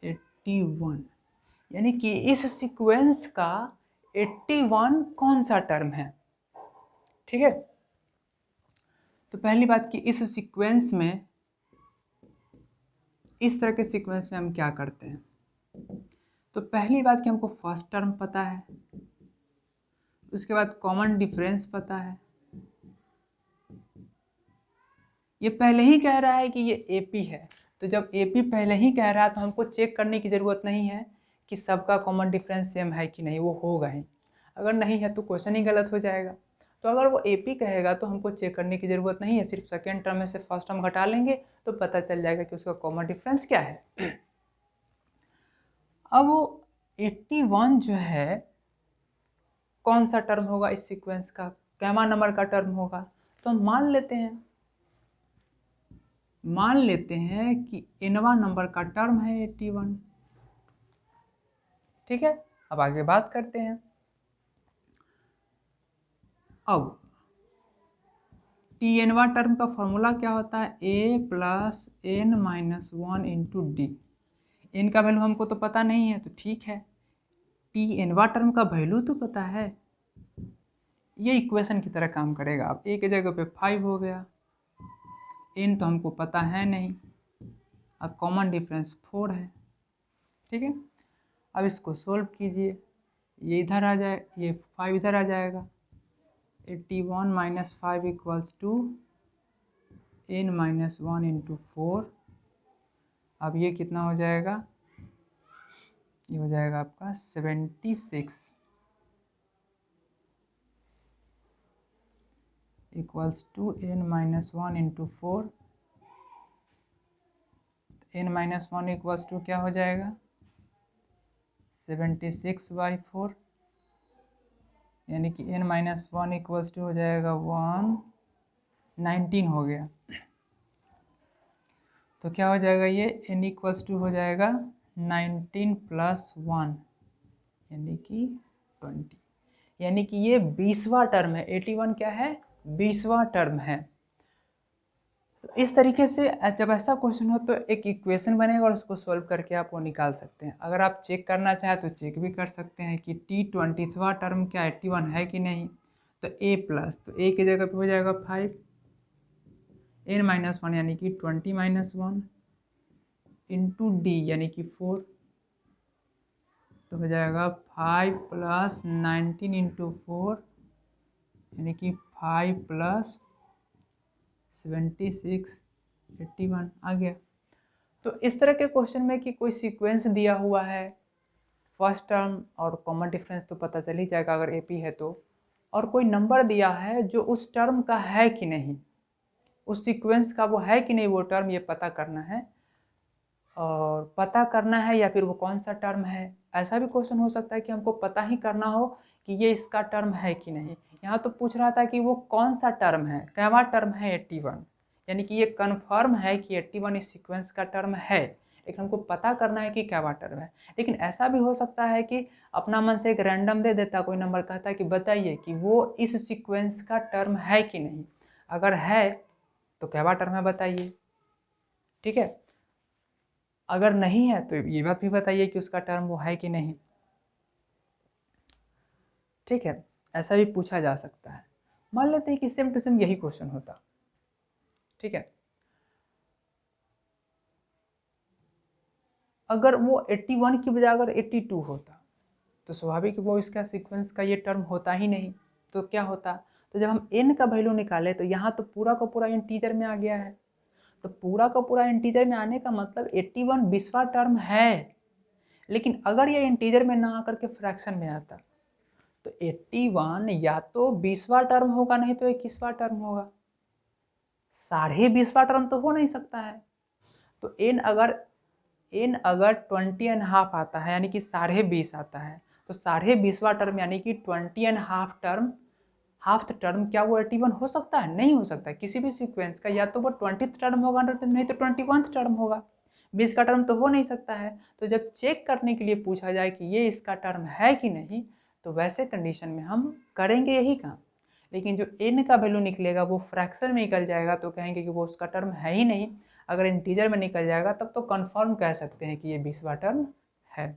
81, यानी कि इस सीक्वेंस का 81 कौन सा टर्म है। ठीक है, तो पहली बात कि इस सीक्वेंस में, इस तरह के सीक्वेंस में हम क्या करते हैं, तो पहली बात कि हमको फर्स्ट टर्म पता है, उसके बाद कॉमन डिफरेंस पता है। ये पहले ही कह रहा है कि ये एपी है, तो जब एपी पहले ही कह रहा है तो हमको चेक करने की ज़रूरत नहीं है कि सबका कॉमन डिफरेंस सेम है कि नहीं, वो होगा ही। अगर नहीं है तो क्वेश्चन ही गलत हो जाएगा। तो अगर वो एपी कहेगा तो हमको चेक करने की ज़रूरत नहीं है, सिर्फ सेकेंड टर्म में से फर्स्ट टर्म घटा लेंगे तो पता चल जाएगा कि उसका कॉमन डिफरेंस क्या है। अब वो 81 जो है कौन सा टर्म होगा इस सीक्वेंस का, कैमा नंबर का टर्म होगा। तो हम मान लेते हैं कि nवां नंबर का टर्म है 81। ठीक है, अब आगे बात करते हैं। अब tnवां टर्म का फॉर्मूला क्या होता है, a plus n minus 1 into d. N का वैल्यू हमको तो पता नहीं है, तो ठीक है, tnवां टर्म का वैल्यू तो पता है। ये इक्वेशन की तरह काम करेगा। अब a की जगह पे 5 हो गया, n तो हमको पता है नहीं, अब कॉमन डिफरेंस 4 है। ठीक है, अब इसको सोल्व कीजिए, ये इधर आ जाए, ये 5 इधर आ जाएगा, 81 minus 5 equals to n minus 1 into 4। अब ये कितना हो जाएगा, ये हो जाएगा आपका 76 equals to n minus 1 into 4। n minus 1 equals to क्या हो जाएगा, 76/4, यानी कि n माइनस 1 इक्वल्स टू हो जाएगा 119 हो गया। तो क्या हो जाएगा, ये n इक्वल्स टू हो जाएगा 19 प्लस 1 यानी कि 20, यानी कि ये 20वां टर्म है। 81 क्या है, 20वां टर्म है। तो इस तरीके से जब ऐसा क्वेश्चन हो तो एक इक्वेशन बनेगा और उसको सॉल्व करके आप वो निकाल सकते हैं। अगर आप चेक करना चाहें तो चेक भी कर सकते हैं कि t20वां टर्म क्या 81 है कि नहीं। तो a प्लस, तो a की जगह पे हो जाएगा 5, n माइनस 1 यानी कि 20 माइनस 1 इंटू डी यानी कि 4, तो हो जाएगा 5 प्लस 19 इंटू 4 यानी कि 5 प्लस 76 81 आ गया। तो इस तरह के क्वेश्चन में कि कोई सीक्वेंस दिया हुआ है, फर्स्ट टर्म और कॉमन डिफरेंस तो पता चल ही जाएगा अगर एपी है तो, और कोई नंबर दिया है जो उस टर्म का है कि नहीं, उस सीक्वेंस का वो है कि नहीं वो टर्म, ये पता करना है। और पता करना है या फिर वो कौन सा टर्म है, ऐसा भी क्वेश्चन हो सकता है कि हमको पता ही करना हो कि ये इसका टर्म है कि नहीं। यहाँ तो पूछ रहा था कि वो कौन सा टर्म है, कैवा टर्म है 81, यानी कि ये कन्फर्म है कि 81 इस सीक्वेंस का टर्म है, लेकिन हमको पता करना है कि कैवा टर्म है। लेकिन ऐसा भी हो सकता है कि अपना मन से एक रैंडम दे देता, कोई नंबर कहता है कि बताइए कि वो इस सीक्वेंस का टर्म है कि नहीं। अगर है तो कैवा टर्म है बताइए, ठीक है। अगर नहीं है तो ये बात भी बताइए कि उसका टर्म वो है कि नहीं। ठीक है, ऐसा भी पूछा जा सकता है। मान लेते हैं कि सेम टू सेम यही क्वेश्चन होता, ठीक है। अगर वो 81 की बजाय अगर 82 होता तो स्वाभाविक वो इसका सीक्वेंस का ये टर्म होता ही नहीं। तो क्या होता, तो जब हम n का वैल्यू निकाले तो यहाँ तो पूरा का पूरा इंटीजर में आ गया है। तो पूरा का पूरा इंटीजर में आने का मतलब 81 20वां टर्म है। लेकिन अगर ये इंटीजर में ना आकर के फ्रैक्शन में आता तो 81 या तो 20वां टर्म होगा, नहीं तो 21वां टर्म होगा। 20.5वां टर्म तो हो नहीं सकता है। तो n अगर 20.5 आता है यानी कि 20.5 आता है, तो 20.5वां टर्म यानी कि 20.5 टर्म, हाफ टर्म क्या वो 81 हो सकता है? नहीं हो सकता। किसी भी सीक्वेंस का या तो वो 20th टर्म होगा नहीं तो 21th टर्म होगा, 20 का टर्म तो हो नहीं सकता है। तो जब चेक करने के लिए पूछा जाए कि ये इसका टर्म है कि नहीं, तो वैसे कंडीशन में हम करेंगे यही काम। लेकिन जो n का वैल्यू निकलेगा वो फ्रैक्शन में निकल जाएगा तो कहेंगे कि वो उसका टर्म है ही नहीं। अगर इंटीजर में निकल जाएगा तब तो कंफर्म कह सकते हैं कि ये 20वां टर्म है।